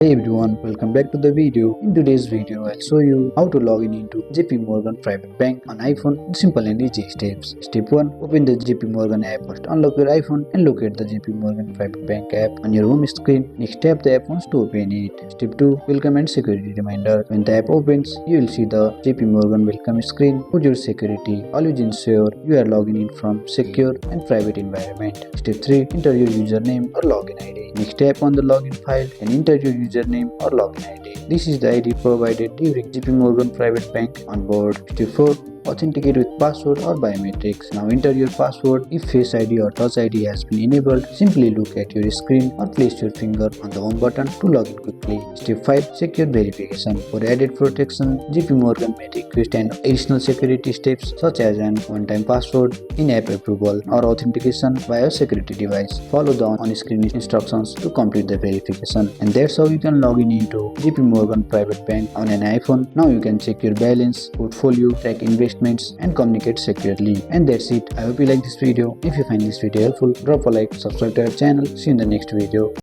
Hey everyone, welcome back to the video. In today's video, I'll show you how to log in into JP Morgan Private Bank on iPhone in simple and easy steps. Step 1. Open the JP Morgan app. First, unlock your iPhone and locate the JP Morgan Private Bank app on your home screen. Next, tap the app once to open it. Step 2. Welcome and security reminder. When the app opens, you will see the JP Morgan welcome screen. Put your security. Always ensure you are logging in from secure and private environment. Step 3. Enter your username or login ID. Next, tap on the login file and enter your username or login ID. This is the ID provided during JP Morgan Private Bank on board. Step 4. Authenticate with password or biometrics. Now enter your password. If Face ID or Touch ID has been enabled, simply look at your screen or place your finger on the home button to log in quickly. Step 5. Secure verification. For added protection, JP Morgan may request an additional security steps such as an one-time password, in-app approval, or authentication via a security device. Follow the on-screen instructions to complete the verification. And that's how you can log in into JP Morgan Private Bank on an iPhone. Now you can check your balance, portfolio, track investments, and communicate securely. And that's it. I hope you like this video. If you find this video helpful, drop a like, subscribe to our channel. See you in the next video.